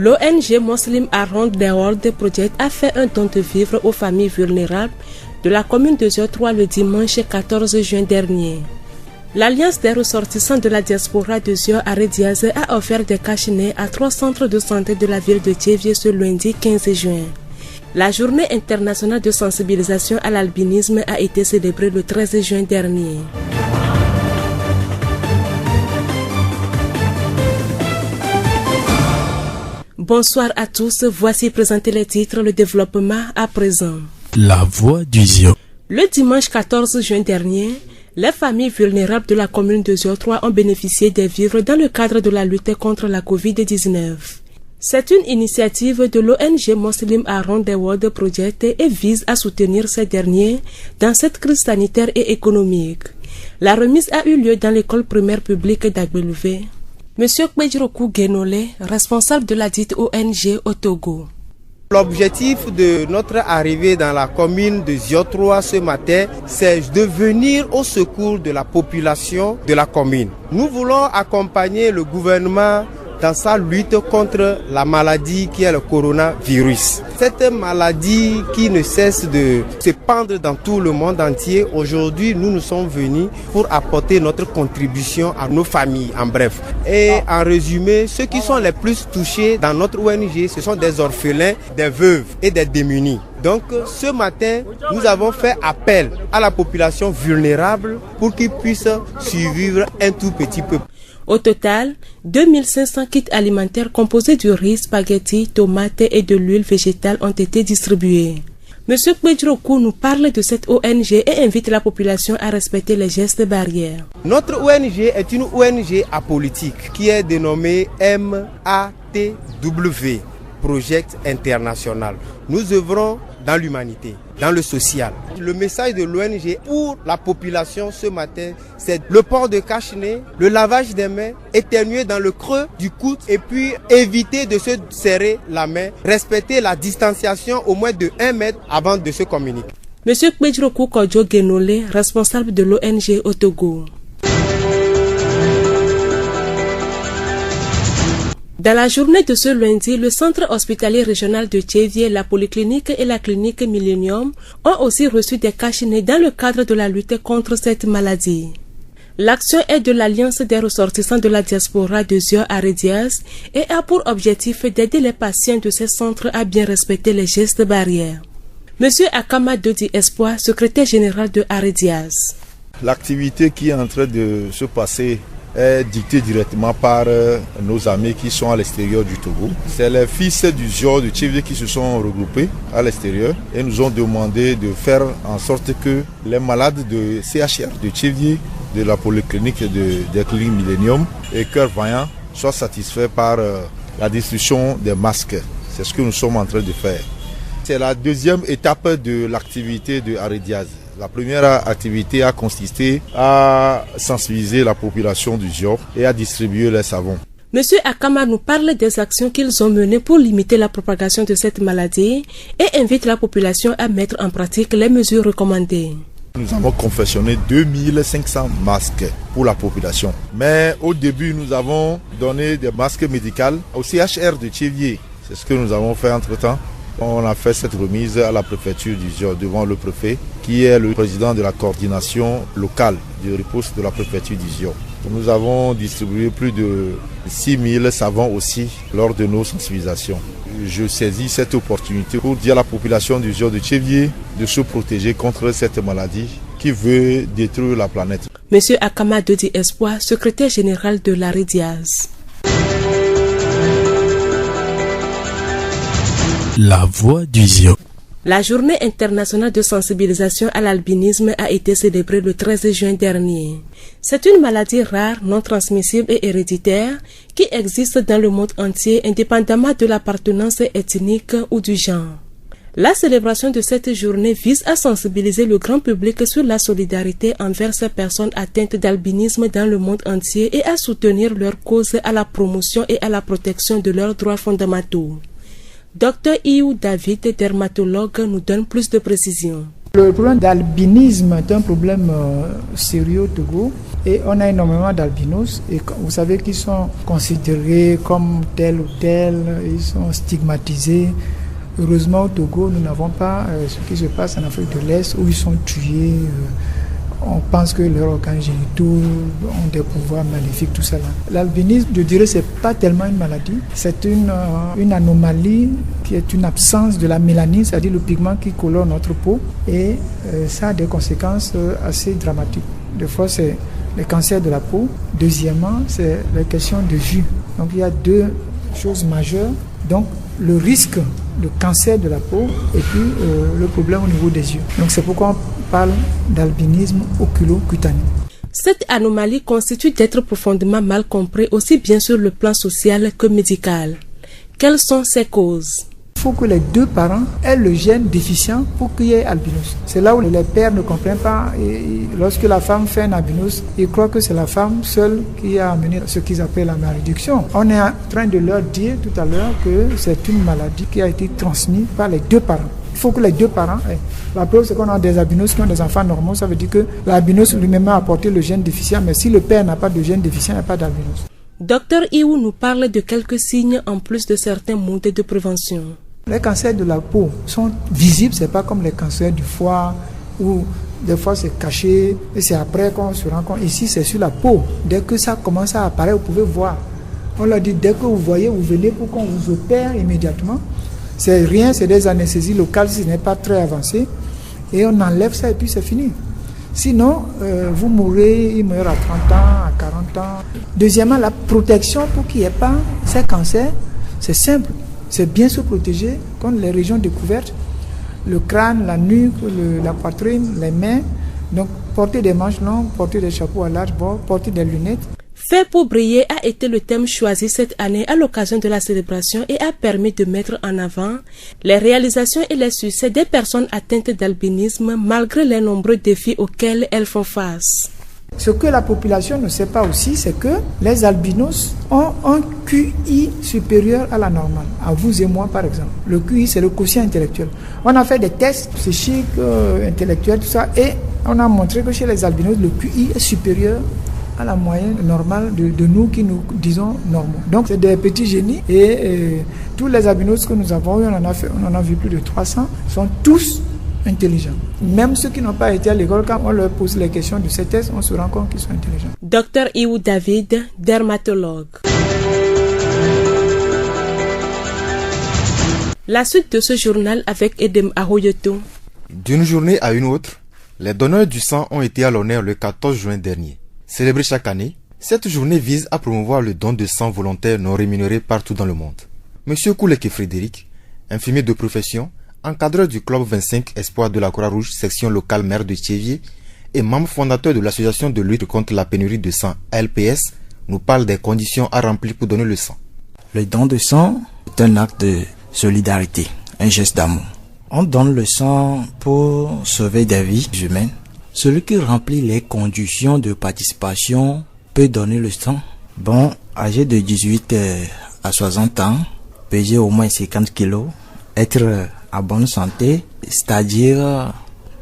L'ONG Muslim Around the World Project a fait un don de vivres aux familles vulnérables de la commune de Zio3 le dimanche 14 juin dernier. L'Alliance des ressortissants de la diaspora de Zio Arediaz a offert des cache-nez à 3 centres de santé de la ville de Tchévié ce lundi 15 juin. La journée internationale de sensibilisation à l'albinisme a été célébrée le 13 juin dernier. Bonsoir à tous, voici présenter les titres, le développement à présent. La voix du Zio. Le dimanche 14 juin dernier, les familles vulnérables de la commune de Zio3 ont bénéficié des vivres dans le cadre de la lutte contre la Covid-19. C'est une initiative de l'ONG Muslim Around the World Project et vise à soutenir ces derniers dans cette crise sanitaire et économique. La remise a eu lieu dans l'école primaire publique d'Agbelouvé. Monsieur Kbedjirokou Genole, responsable de la dite ONG au Togo. L'objectif de notre arrivée dans la commune de Zio3 ce matin, c'est de venir au secours de la population de la commune. Nous voulons accompagner le gouvernement dans sa lutte contre la maladie qui est le coronavirus. Cette maladie qui ne cesse de se pendre dans tout le monde entier, aujourd'hui nous sommes venus pour apporter notre contribution à nos familles en bref. Et en résumé, ceux qui sont les plus touchés dans notre ONG, ce sont des orphelins, des veuves et des démunis. Donc ce matin, nous avons fait appel à la population vulnérable pour qu'ils puissent survivre un tout petit peu. Au total, 2500 kits alimentaires composés de riz, spaghettis, tomates et de l'huile végétale ont été distribués. Monsieur Kbedjirokou nous parle de cette ONG et invite la population à respecter les gestes barrières. Notre ONG est une ONG apolitique qui est dénommée MATW, Project International. Nous œuvrons dans l'humanité, dans le social. Le message de l'ONG pour la population ce matin, c'est le port de cache-nez, le lavage des mains, éternuer dans le creux du coude et puis éviter de se serrer la main, respecter la distanciation au moins de 1 mètre avant de se communiquer. Monsieur Kbedjirokou Kodjo Genole, responsable de l'ONG au Togo. Dans la journée de ce lundi, le centre hospitalier régional de Tchévié, la polyclinique et la clinique Millennium ont aussi reçu des cache-nez dans le cadre de la lutte contre cette maladie. L'action est de l'Alliance des ressortissants de la diaspora de Zio Arediaz et a pour objectif d'aider les patients de ces centres à bien respecter les gestes barrières. Monsieur Akama Dodi Espoir, secrétaire général de Arediaz. L'activité qui est en train de se passer est dictée directement par nos amis qui sont à l'extérieur du Togo. C'est les fils du Zio de Tchévié qui se sont regroupés à l'extérieur et nous ont demandé de faire en sorte que les malades de CHR de Tchévié, de la polyclinique des cliniques Millennium et Cœur Vaillant soient satisfaits par la distribution des masques. C'est ce que nous sommes en train de faire. C'est la deuxième étape de l'activité de Arediaz. La première activité a consisté à sensibiliser la population du Zio et à distribuer les savons. Monsieur Akama nous parle des actions qu'ils ont menées pour limiter la propagation de cette maladie et invite la population à mettre en pratique les mesures recommandées. Nous avons confectionné 2500 masques pour la population. Mais au début, nous avons donné des masques médicaux au CHR de Tchévié. C'est ce que nous avons fait entre-temps. On a fait cette remise à la préfecture du Zio devant le préfet qui est le président de la coordination locale de riposte de la préfecture du Zio. Nous avons distribué plus de 6000 savons aussi lors de nos sensibilisations. Je saisis cette opportunité pour dire à la population du Zio de Tchévié de se protéger contre cette maladie qui veut détruire la planète. Monsieur Akama Dodi Espoir, secrétaire général de l'Arediaz. La voix du Zio. La journée internationale de sensibilisation à l'albinisme a été célébrée le 13 juin dernier. C'est une maladie rare, non transmissible et héréditaire qui existe dans le monde entier indépendamment de l'appartenance ethnique ou du genre. La célébration de cette journée vise à sensibiliser le grand public sur la solidarité envers ces personnes atteintes d'albinisme dans le monde entier et à soutenir leur cause à la promotion et à la protection de leurs droits fondamentaux. Dr Iou David, dermatologue, nous donne plus de précisions. Le problème d'albinisme est un problème sérieux au Togo et on a énormément d'albinos et vous savez qu'ils sont considérés comme tel ou tel, ils sont stigmatisés. Heureusement au Togo, nous n'avons pas ce qui se passe en Afrique de l'Est où ils sont tués. On pense que leurs organes génitaux ont des pouvoirs maléfiques, tout ça là. L'albinisme, je dirais, c'est pas tellement une maladie, c'est une anomalie qui est une absence de la mélanine, c'est-à-dire le pigment qui colore notre peau, et ça a des conséquences assez dramatiques. Des fois, c'est les cancers de la peau. Deuxièmement, c'est la question de vue. Donc, il y a deux choses majeures. Donc, le risque de cancer de la peau et puis le problème au niveau des yeux. Donc, c'est pourquoi on parle d'albinisme oculo-cutané. Cette anomalie constitue d'être profondément mal compris aussi bien sur le plan social que médical. Quelles sont ses causes? Il faut que les deux parents aient le gène déficient pour qu'il y ait albinos. C'est là où les pères ne comprennent pas. Et lorsque la femme fait un albinos, ils croient que c'est la femme seule qui a amené ce qu'ils appellent la malédiction. On est en train de leur dire tout à l'heure que c'est une maladie qui a été transmise par les deux parents. Il faut que les deux parents aient. La preuve, c'est qu'on a des albinos qui ont des enfants normaux. Ça veut dire que l'albinos lui-même a apporté le gène déficient. Mais si le père n'a pas de gène déficient, il n'y a pas d'albinos. Dr Iou nous parle de quelques signes en plus de certains modes de prévention. Les cancers de la peau sont visibles, c'est pas comme les cancers du foie où des fois c'est caché et c'est après qu'on se rend compte. Ici c'est sur la peau. Dès que ça commence à apparaître, vous pouvez voir. On leur dit dès que vous voyez, vous venez pour qu'on vous opère immédiatement. C'est rien, c'est des anesthésies locales si ce n'est pas très avancé. Et on enlève ça et puis c'est fini. Sinon, vous mourrez, il meurt à 30 ans, à 40 ans. Deuxièmement, la protection pour qu'il n'y ait pas ces cancers, c'est simple. C'est bien se protéger contre les régions découvertes, le crâne, la nuque, la poitrine, les mains. Donc, porter des manches longues, porter des chapeaux à large bord, porter des lunettes. Faire pour briller a été le thème choisi cette année à l'occasion de la célébration et a permis de mettre en avant les réalisations et les succès des personnes atteintes d'albinisme malgré les nombreux défis auxquels elles font face. Ce que la population ne sait pas aussi, c'est que les albinos ont un QI supérieur à la normale. À vous et moi, par exemple. Le QI, c'est le quotient intellectuel. On a fait des tests psychiques, intellectuels, tout ça, et on a montré que chez les albinos, le QI est supérieur à la moyenne normale de nous qui nous disons normaux. Donc, c'est des petits génies, et tous les albinos que nous avons eu, on en a vu plus de 300, sont tous intelligents. Même ceux qui n'ont pas été à l'école, quand on leur pose les questions de ces tests, on se rend compte qu'ils sont intelligents. Dr Iou David, dermatologue. La suite de ce journal avec Edem Ahoyoto. D'une journée à une autre, les donneurs du sang ont été à l'honneur le 14 juin dernier. Célébrée chaque année, cette journée vise à promouvoir le don de sang volontaire non rémunéré partout dans le monde. Monsieur Kouleke Frédéric, infirmier de profession, encadreur du club 25 Espoir de la Croix-Rouge, section locale maire de Thiévié, et membre fondateur de l'association de lutte contre la pénurie de sang LPS, nous parle des conditions à remplir pour donner le sang. Le don de sang est un acte de solidarité, un geste d'amour. On donne le sang pour sauver des vies humaines. Celui qui remplit les conditions de participation peut donner le sang. Bon, âgé de 18 à 60 ans, peser au moins 50 kilos, être à bonne santé, c'est-à-dire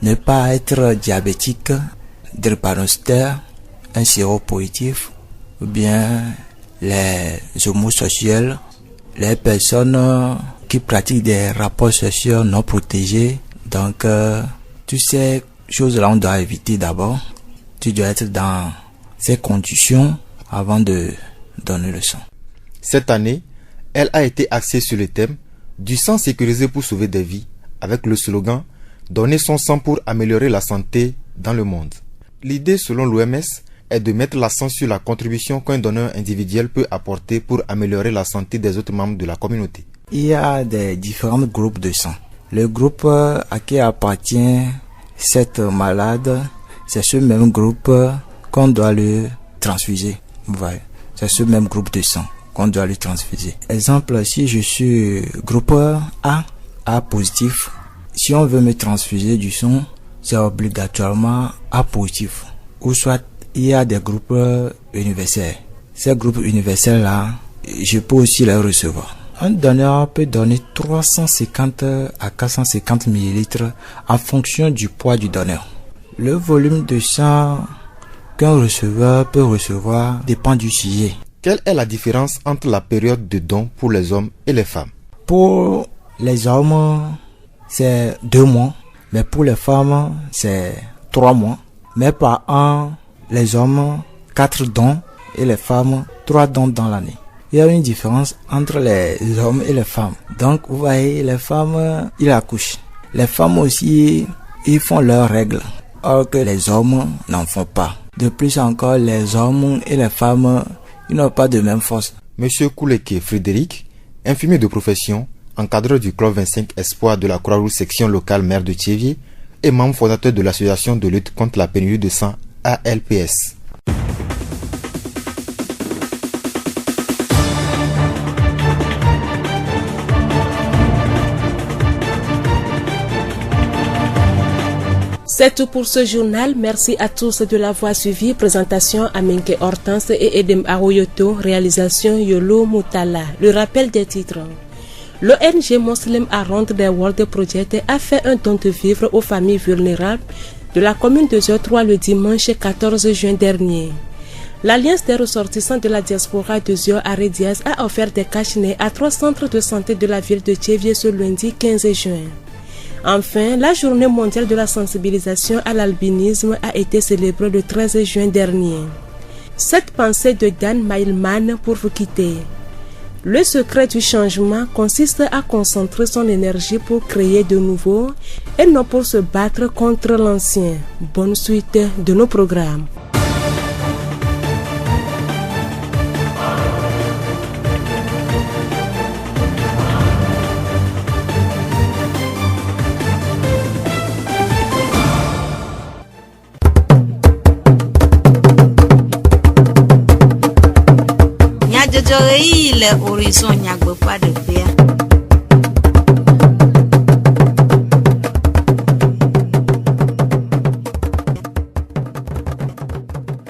ne pas être diabétique, drépanocytaire, un séropositif, ou bien les homosexuels, les personnes qui pratiquent des rapports sexuels non protégés. Donc, toutes ces choses-là, on doit éviter d'abord. Tu dois être dans ces conditions avant de donner le sang. Cette année, elle a été axée sur le thème du sang sécurisé pour sauver des vies, avec le slogan « Donner son sang pour améliorer la santé dans le monde ». L'idée, selon l'OMS, est de mettre l'accent sur la contribution qu'un donneur individuel peut apporter pour améliorer la santé des autres membres de la communauté. Il y a des différents groupes de sang. Le groupe à qui appartient cette malade, c'est ce même groupe qu'on doit le transfuser. Ouais, c'est ce même groupe de sang qu'on doit lui transfuser. Exemple, si je suis groupe A positif, si on veut me transfuser du sang, c'est obligatoirement A positif. Ou soit il y a des groupes universels. Ces groupes universels-là, je peux aussi les recevoir. Un donneur peut donner 350 à 450 ml en fonction du poids du donneur. Le volume de sang qu'un receveur peut recevoir dépend du sujet. Quelle est la différence entre la période de don pour les hommes et les femmes? Pour les hommes, c'est 2 mois, mais pour les femmes, c'est 3 mois. Mais par an, les hommes, 4 dons et les femmes, 3 dons dans l'année. Il y a une différence entre les hommes et les femmes. Donc, vous voyez, les femmes, ils accouchent. Les femmes aussi, ils font leurs règles, or que les hommes n'en font pas. De plus encore, les hommes et les femmes, ils n'ont pas de même force. Monsieur Kouleke Frédéric, infirmier de profession, encadreur du club 25 Espoir de la Croix-Rouge section locale maire de Thiévié et membre fondateur de l'association de lutte contre la pénurie de sang ALPS. C'est tout pour ce journal. Merci à tous de l'avoir suivi. Présentation Aminke Hortense et Edem Aroyoto. Réalisation Yolo Moutala. Le rappel des titres. L'ONG Muslim Around the World Project a fait un don de vivres aux familles vulnérables de la commune de Zio3 le dimanche 14 juin dernier. L'Alliance des ressortissants de la diaspora de Zio Aredias a offert des cache-nez à 3 centres de santé de la ville de Thiévié ce lundi 15 juin. Enfin, la journée mondiale de la sensibilisation à l'albinisme a été célébrée le 13 juin dernier. Cette pensée de Dan Mailman pour vous quitter. Le secret du changement consiste à concentrer son énergie pour créer de nouveau et non pour se battre contre l'ancien. Bonne suite de nos programmes. Le horizon nyagbe pas de fer.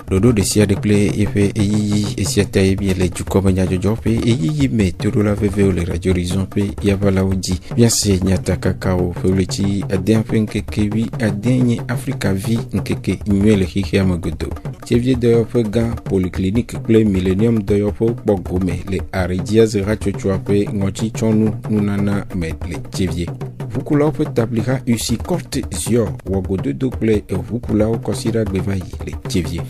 Dodo de sia de clé efe eyi esia taye bien le jukoba nya jojo pe eyi me todo la veve le radio horizon pe yavala uji bien se nyata kakao feulechi aden fenke kewi adenye Africa vie nkeke nywele hihi amagodo Thiévié de yofoga polyclinique clé millennium de yofo bogome le Aredias rachochwa pe ngochi chonu nunana met le Thiévié Vukula peut tabliha usi korte zio wagodo doble e vukula o kosira gbevayi le Thiévié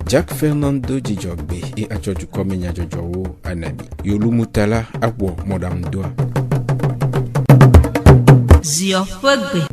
Jack Fernando Djidjogbe et Achoju Komenya Jojo Anabi Yolu Mutala Abo Modam Doa Zio Fogbe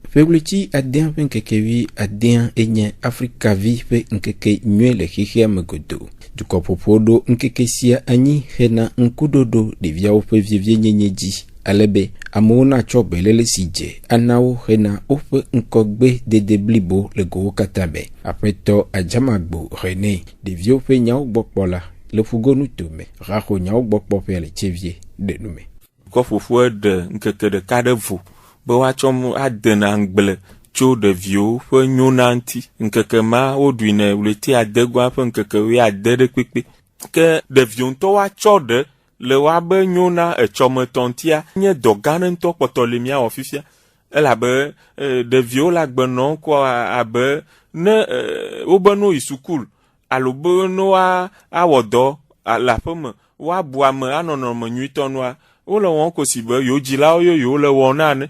Fewlichi adien penkekewi adien enye Africa vi pe nkeke nywele hihia megodo Duko popodo nkeke sia anyi hena nkudodo divya ope vivye nyenyeji Alebe amona chobe lele sije anao hena ope nkogbe de deblibo le go katabe apreto ajamagbo René de viope nyao bokpola le fugonu tome raho nyao bokpope le Thiévié de nume ko fofo de nkeke de kadevu be wa chom adena angle cho de vio fe nyonanti nkeke ma oduine uleti adegwa fe nkeke wi adede kpekpe ke de vio to wa chode le wa be nyona e chometontia nye doganen to potolemia ofifia ela be de vio la gbenon ko abe ne obano isukul alobo no a wodo la femme wa buame anono manyutonwa o le won ko sibe yo jila yo le wonane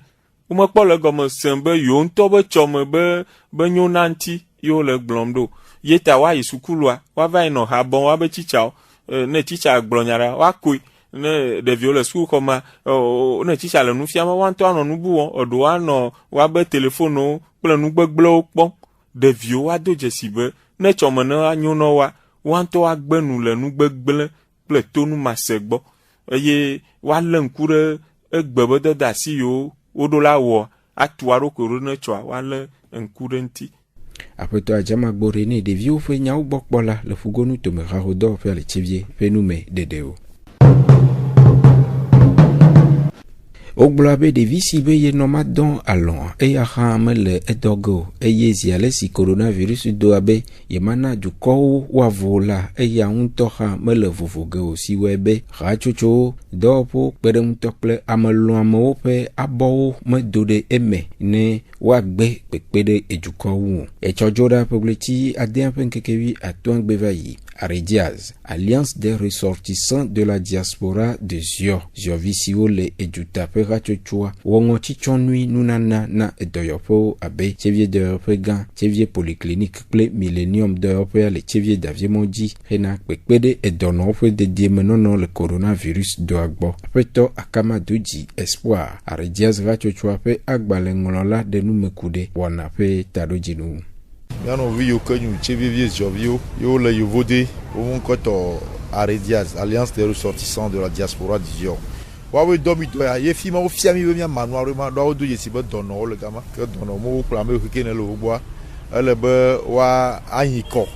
o mo kpo le gomo sembe yo nto be chome be nyonanti yo le glomdo yeta wa isukulwa wa va ino ha bon wa be chichao ne chicha glonyara wa kui ne de viole school koma ne chicha le nu fiama wa nto anu bu won odo wa no wa be telephone ple nu gbegblo pon de vio wa do jesibe ne chome na anyono wa nto wa gbenu le nu gbegble ple tonu masegbo eye wa lenkure egbebe da si yo odola wo atuaro korona chwa wa le nkure nti apeto ajamagbo René de vio fe nyao bokpola le fugonu to me rahodo fe le Thiévié fe nume dedeo Ogblɔabe ɖevi si be ye nɔ ma dɔn alɔ eya hã mele edɔgo eye zi ale si coronavirus do abe yemana dukɔwo woavo la eya ŋutɔ hã mele vovoge o si wɔe be hatsotsowo dɔwɔƒewo kpeɖeŋutɔ kple amelɔamewo ƒe abɔwo medo ɖe eme ne woagbe kpekpe ɖe edukɔwo ŋu. Etsɔdzo ɖa ƒegblẽtsi adea ƒe ŋkekevi atɔ̃ gbe va yi. Arediaz, Alliance des ressortissants de la diaspora de Zio, Ziovi siwo le eduta ƒe hatsotsoa wɔŋɔ tsitsɔnui nunana na edɔyɔƒewo abe tsevie dɔyɔƒe gã, tsevie polyclinique kple millennium dɔyɔƒea le tsevie daviemɔ dzi hena kpekpe ɖe edɔnɔwo ƒe dedienɔnɔ le coronavirus doa gbɔ. Aƒetɔ Akamadu dzi Espoir, Arediaz hatsotsoa ƒe agbalẽŋlɔla ɖe numeku ɖe wɔna ƒe taɖodzinu. Mianovi yiwo ke nyu tsevie zioviwo yiwo le Yovode wo ŋkɔtɔ Arediaz, Alliance des ressortissants de la diaspora du Zio. Woawoe dɔ mi dɔ ya ye fi ma wofia mi be miama nu aɖe ma ɖo do dzesi be dɔnɔwo le gama ke dɔnɔwo kplɔ ame ke ne le wo gbɔa ele be woa anyi kɔ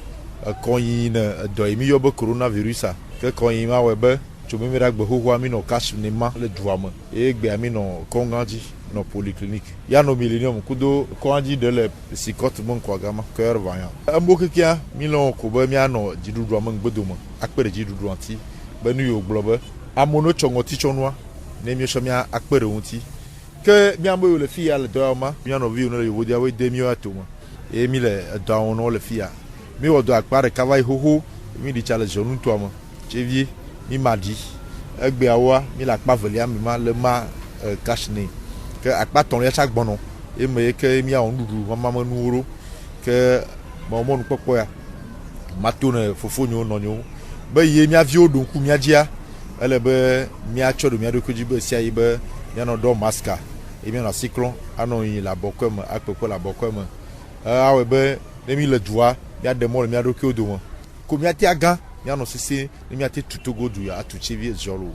ekɔnyi ne edɔ yi mi yɔ be coronavirusa ke kɔnyi ma wɔe be tso mi ɖa gbe xoxoa mi nɔ kashi ne ma le dua me eye gbea mi nɔ kɔŋga dzi nɔ polyclinique ya nɔ millennium kudo kɔŋdzi ɖe le sikɔt me ŋkɔ gama kɔyɔr vanya embo kekea mi lɔ ko be mianɔ dziɖuɖua me ŋgbedome akpe ɖe dziɖuɖua ŋuti be nu yiwo gblɔ be amewo no tsɔ ŋɔtitsɔnua ne mietsɔ mia akpe ɖe ŋuti ke miame yiwo le fi ya le dɔ ya ma mianɔviwo ne le Yovodeawoe de miwo atome eye mi le edɔa wɔm no le fi ya mi wɔ dɔ akpa ɖeka va yi xoxo mi ɖi tsa le zɔnutoa me tsevie mi ma ɖi egbeawoa mi le akpa velia me ma le ma kashine ke akpa tɔ̃lia tsa gbɔnɔ eme ke miawɔ nuɖuɖu mamamenuwo ɖo ke mɔnukpɔkpɔ ya mato ne fofonyewo nɔnyewo be ye mia viwo ɖo ŋku mia dzia ele be miatsɔ ɖo mia ɖokui dzi be sia yi be mianɔ dɔ maska eye mianɔ asi klɔm anɔ yi le abɔkɔe me akpekpe le abɔkɔe me awɔe be ne mi le dua miaɖe mɔ le mia ɖokuiwo dome ko miate agã mianɔ sese ne miate tutogo du ya atu tsevie ziɔlo.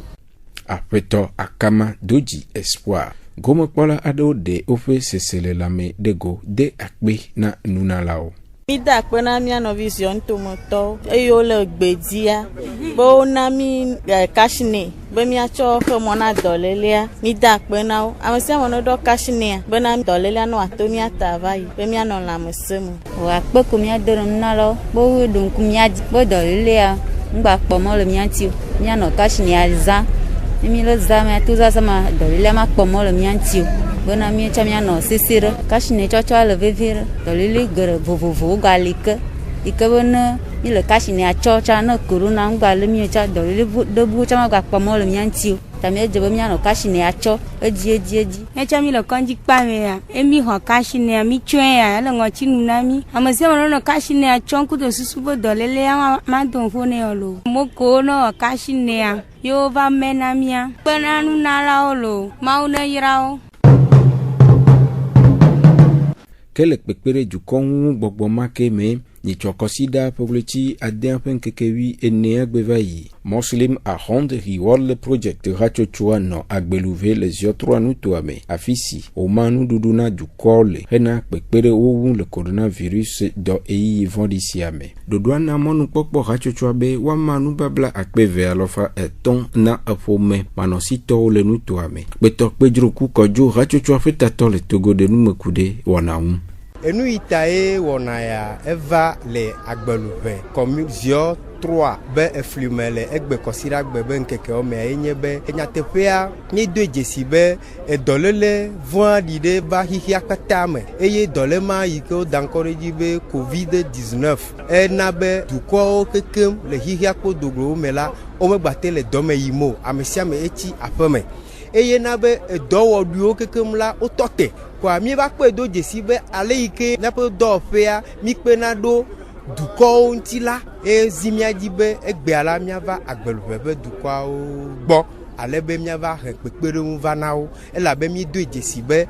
Aƒetɔ Akama Dodzi Espoir. Gomekpɔla aɖewo ɖe woƒe seselelame ɖe go de akpe na nunalawo. Mi da akpe na mia nɔvi ziontomotɔwo eye wole gbedzia be wona mi kashine be miatsɔ ƒe mɔ na dɔlelea mi da akpe na wo ame sia ame no ɖɔ kashinea bena dɔlelea no ato mia ta va yi be mianɔ lãmesẽ me. Akpe ko mia do ɖem na lo be wo ɖo ŋku mia dzi be dɔlelea ŋgba kpɔ mɔ le mia ŋuti o mianɔ kashinea zã mi le zã mia to zã ma dɔlelea ma kpɔ mɔ le mia ŋuti o bena mietsɔ mianɔ sese ɖe kashine tsɔtsɔ le vevie ɖe dɔlele geɖe vovovowo gali ke yi ke be ne mi le kashinea tsɔ tsa ne corona ŋgba le mi tsa dɔlele ɖe buwo tsa magba kpɔ mɔ le mia ŋuti o ta miedze be mianɔ kashinea tsɔ edzi. Mietsɔ mi le kɔndzi kpa me ya emi xɔ kashinea mi tsɔe ya ele ŋɔtsinu na mi ame sia ame nɔ kashinea tsɔ kudo susu be dɔlelea ma do ŋfo ne o lo moko ne wɔ kashinea yo va me na mia kpena nunalawo lo mawu ne yra wo. Ke le kpekpe ɖe dukɔ ŋu gbɔgbɔ ma ke me nyitsɔkɔsi ɖa ƒegblẽtsi adea ƒe ŋkekevi enea gbe va yi. Muslim Ahond Hiwol project hatsotsoa nɔ agbeluve le Ziotroa nutoa me afi si wòma nuɖuɖu na dukɔwo le hena kpekpe ɖe wo ŋu le coronavirus dɔ eyiyi vɔ̃ɖi sia me. Ɖoɖoa na mɔnukpɔkpɔ hatsotsoa be woama nubabla 2,300 na eƒome manɔsitɔwo le nutoa me. Kpetɔkpedzroku kɔdzo hatsotsoa ƒe tatɔ le Togo de numeku ɖe wɔna ŋu. Enu ita ye wɔna ya eva le agbeluve commune Zio 3 be eflime le egbe kɔsira gbe be ŋkekewo me enye be enyateƒea nye do dzesi be edɔlele vɔ̃aɖi ɖe va xixia katã me eye dɔlema yi ke woda ŋkɔ ɖe dzi be COVID-19 ena be dukɔwo kekem le xixia kpo doglowo me la womegbate le dɔme yim o ame sia ame etsi aƒe me eye na be edɔwɔɖuiwo kekem la wotɔ te kwa mi va kpe do dzesi be ale yi ke miaƒe dɔwɔƒea mi kpena ɖo dukɔwo ŋuti la ezi mia dzi be egbea la miava agbeluʋe ƒe dukɔawo gbɔ ale be miava he kpekpeɖeŋu va na wo elabe mi do dzesi be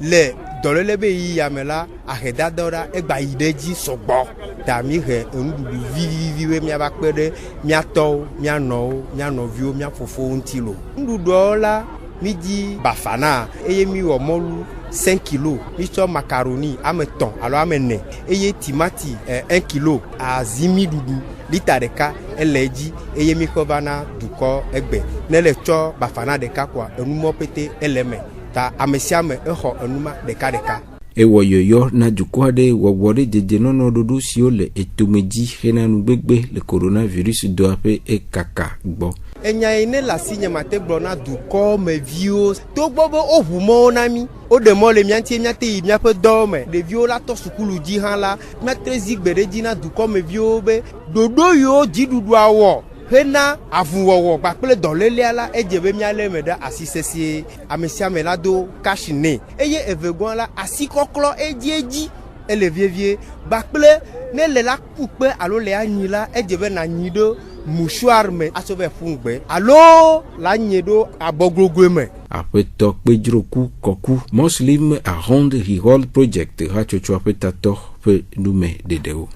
le dɔlele be yi yame la ahedadawo ɖa egba yi ɖe dzi sɔgbɔ ta mi he enuɖuɖu viviviwo miava kpe ɖe miatɔwo mianɔwo mianɔviwo miafofowo ŋuti lo nuɖuɖuawo la mi di bafana eye mi wɔ mɔlu 5 kg, micho macaroni ame ton alors ame ne eye timati 1 kg azimi dudu lita deka eleji eye mikobana duko egbe nele cho bafana deka kwa enumo pete eleme ta amesiame eho enuma deka ewo yoyo na dukwa de wawore de nono dodo si o le etomeji hena nu gbegbe le coronavirus do ape e kaka gbo enya ene la signe mate blona duko me vio to gbobo ohumo nami o de mo le miantie miate miape dome de vio la to sukulu ji han la matre zigbere ji na duko me vio be dodo yo ji dudu awo hena avuwowo papele dolele ala ejebe miale meda asisesi amesia melado kashine eye evegon la asikoklo eji ele vievie papele ne le la coupe alo le anyila ejebe na nyido mouchoir me asobe fungbe alo la nyedo aboglogwe me apeto pejroku koku muslim around Hirol project hachocho apetato pe nume dedeo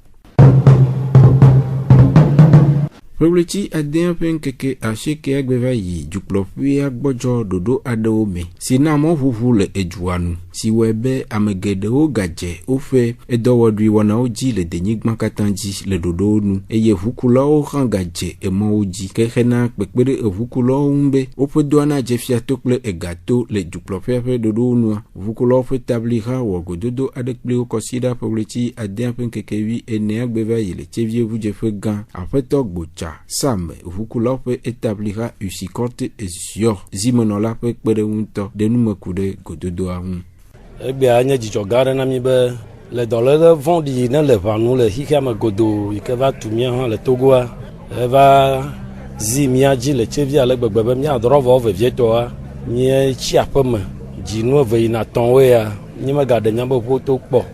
Probleti adien penkeke acheke agbeva yi juklopi agbojo dodo adeome sina mo huhu le ejuanu si webe amegedeo gaje ofe edowodri wana oji le denyigma katanji le dodo nu eye hukula o rangaje emo oji kehena pekpere hukula umbe opedwana jefia tokle egato le juklopi pe dodo nu hukula fe tabliha wogo dodo adekple o kosida probleti adien penkeke wi ene agbeva yi le chevie vujefe gan afeto gbocha Sam Vukulope établira usicote et sur Zimonola pe pere unto de numekude gododo ahun. Ebe anya jijogare na mi be le dollar vendi na le vanu le hikama godo ikeva tumia han le togoa eva zimiaji le chevia le gbegbe mi adrovo ve vietoa ni chiapeme jinu ve ina tonwe ya ni magade nyambo poto po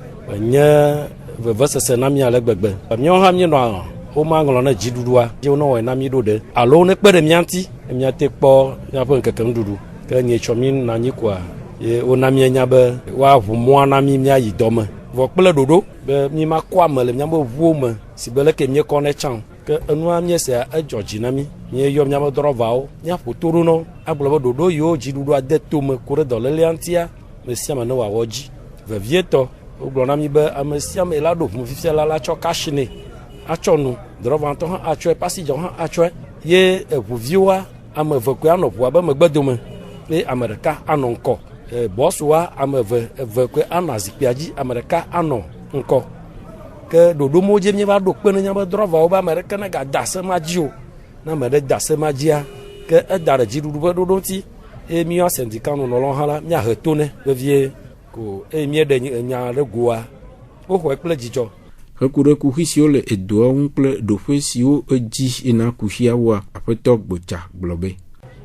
nya ve vese na mi ale gbegbe mi ha mi no o mangolo na jidudua je no na mi do de alo ne pere mianti miate po ya po nkekam dudu ka nye chomin na nyi kwa e o na mi nya be wa vu mo na mi mi ayi dome vo pele dodo be mi ma kwa mele mi mo vu me si bele ke mi ko ne chan ke enu am ye se a george na mi yo mi ma drovao nya fotoro no ablo dodo yo jidudu ade to me kore do le antia me siama no wa woji ve vieto o glo na mi be amesiam elado mu fifia la cho kashine achonu drovanto ha achwe passenger ha achwe ye evuviwa amevekwe anopwa ba megbedome e amerika anonko boswa amevekwe anazipiaji amerika anon nko ke dodo moje mi ba dokpe na nyaba drova oba amerika na ga dase majio na mede dase majia ke edare jidudu ba dodo ti e mi o syndicat no lo hala mi ahetone bevie ko e mi de nya regoa o ho ekle jijo Hakure kuhisio le edoa uncle dofesio eji ina kuhiawa apetok bocha globe.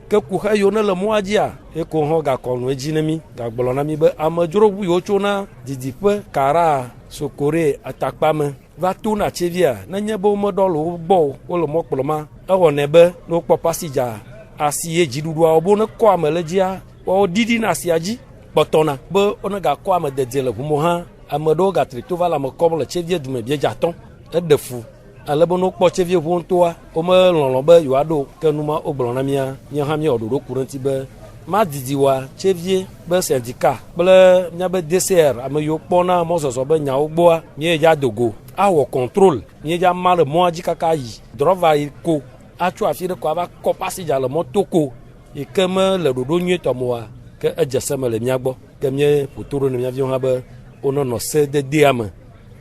Ke kuha yo na le moajia e ko ho ga konu eji na mi ga gbolona mi be amajoro bu yo chona didipe kara sokore atakpame va tuna chevia na nyebo modolo bo o le mokploma awo nebe no po passenger asi eji dudu obo na ko amelejia o didi na asiaji botona be ona ga ko amede le bu ha amedo ga trito va la me comme le chevie du me bien jaton e de fou alebono kpo chevie vontoa o me lolon be yo ado ke numa ogbona mia nya ha mi ododo kuranti be ma didiwa chevie be syndicat ble nya be DCR ame yo pona mo soso be nya ogboa mi ja dogo awo control mi ja mal mo aji kaka yi drova ko achu afire ko aba ko passenger le motoko e keme le dodo nyeto moa ke ejeseme le miagbo ke mi potoro ne mi avion ha be on no se de diame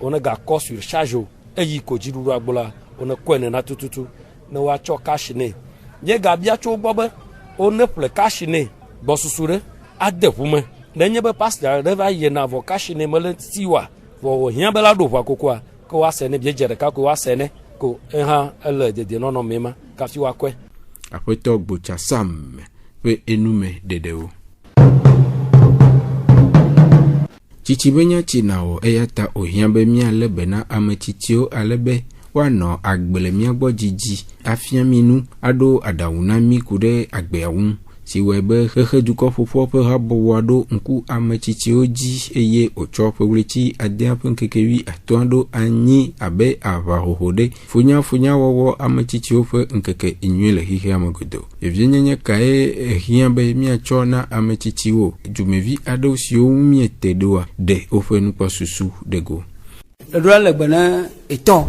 on ga ko sur charge e yi ko jiru agbola on ko ene na tututu na wa cho cash ne ye ga bia cho gbobe on ne ple cash ne bo susure adefume na nye be pastor de va ye na vo cash ne mele tiwa vo hia be la do kwa kokwa ko wa se ne bie jere ka ko wa se ne ko ha ele de no no mema ka fi wa kwe apeto gbocha sam pe enume dedeo Chichibenya chinao eyata ohiambe mia lebe na amechitio alebe wano agbele mia gbo jiji afiaminu ado adawuna mi kude agbeawun si wɔe be xexe dukɔ ƒoƒoa ƒe habɔbɔa ɖo ŋku ametsitsiwo dzi eye wòtsɔ ƒe ɣleti 10 ƒe ŋkeke 15 ɖo anyi abe aʋahoho ɖe funyafunya wɔwɔ ametsitsiwo ƒe ŋkeke 8 le xixea me godo. Vevienyenye kae hiã be miatsɔ na ametsitsiwo dzumevi aɖewo siwo miete ɖoa ɖe woƒe nukpɔsusu ɖe go. Ɖoɖoa le gbe ne etɔ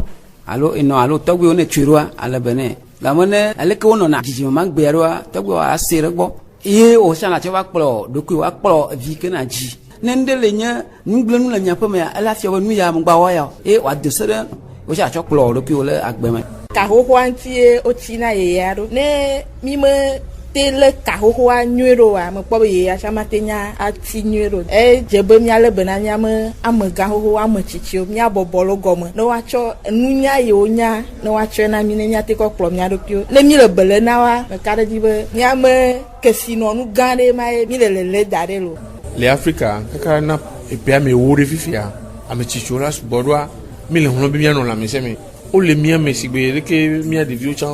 alo enɔ alo tɔgbuiwo ne tsoe ɖoa ale be ne game ne aleke wonɔna dzidzime ma gbea ɖoa tɔgbuiwo ase ɖe gbɔ eye wòsiã natsɔ va kplɔ ɖokui woakplɔ vi ke na dzi ne ŋɖe le nye nugblẽnu le nyaƒe mea ele afia be nu ya megba wɔ ya eye wòado se ɖe wosi atsɔ kplɔ ɖokuiwo le agbe me. Kahohoa ŋutie wotsina yeyea ɖo ne mi me te le kahohoa nyuie ɖo wa mekpɔ be yeyea sia mate nya ati nyuie ɖo edze be míale bena míame amegã xoxo ame tsitsiwo míabɔbɔ le gɔme ne woatsɔ nunya yiwo nya ne woatsɔe na mi ne míate kɔ kplɔ mía ɖokuiwo ne mi le bele na wa meka ɖe dzi be míame kesinɔnu gã ɖe ma ye mi le lele da ɖe lo. Le Afrika kaka na epea me wo ɖe fifia ame tsitsiwo la sugbɔ ɖoa mi le hlɔ̃ be míanɔ lãmesẽ me wole míame si gbe leke mía ɖeviwo tsã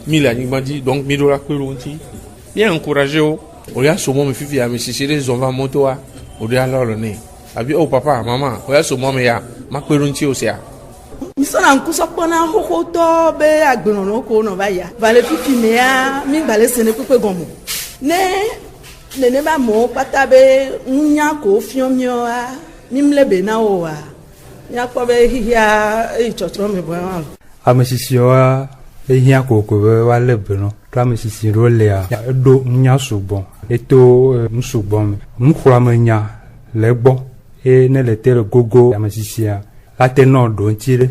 mi le anyigba dzi donc mi ɖo la kpe ɖo ŋuti bien encouragé o ya so mo me fifia me sisi ɖe zɔn va motoa o ɖe alɔ le nɛ abi o papa mama o ya so mo me ya ma kpe ɖo ŋuti o sia. Misɔna ŋkusɔ kpɔna xoxotɔ be agbenɔnɔ ko nɔ va ya va le fifi mea mi gba le sene kpekpe gɔme ne nenema amewo kpata be nunya ko fiɔ míɔa mi mle be na wo wa míakpɔ be xixia eyi tsɔtsrɔ̃ me bɔ ya. Ame sitsiwoa ehiã koko be woalé be nɔ to ame sisi ɖewo lea eɖo nunya sugbɔ eto nusugbɔ me nuxlɔame nya le egbɔ eye ne le te le gogo ame sisia ate nɔ ɖo ŋuti ɖe.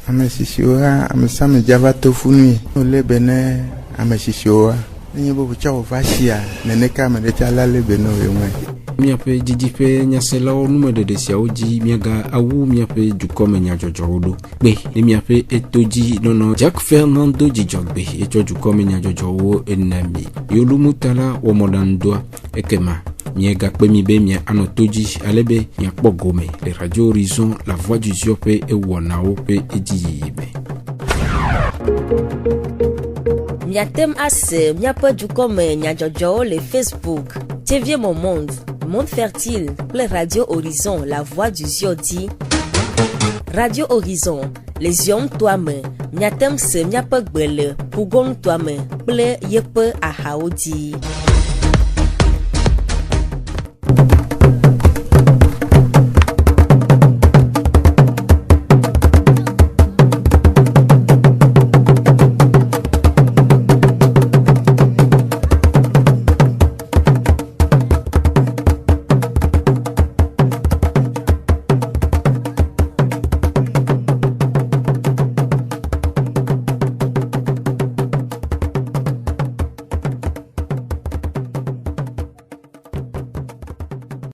Ame sisiwoa ame sia ame dzava to funui wole be ne ame sisiwoa nenye be wotsɔ wo va sia neneka ame ɖe tsɛ la le be ne wo ŋue. Miaƒe didiƒe nyaselawo numeɖeɖe siawo dzi miaga awu miaƒe dukɔme nyadzɔdzɔwo ɖo kpe ne miaƒe eto dzi nɔnɔ Jack Fernando Dzidzɔgbe etsɔ dukɔme nyadzɔdzɔwo ena mi yolumutala wɔmɔɖaŋudoa ekema miegakpe mi be mia anɔ to dzi ale be miakpɔ gome le Radio Horizon la voix du Zion ƒe ewɔnawo ƒe edziyiyi me. Miatem ase miaƒe dukɔme nyadzɔdzɔwo le Facebook TV Mon Monde, Monde Fertile, kple Radio Horizon, la voix du Zion dit. Radio Horizon, les Zion toame, miatem se miape gbele, pugon toame, kple yepe ahaodi.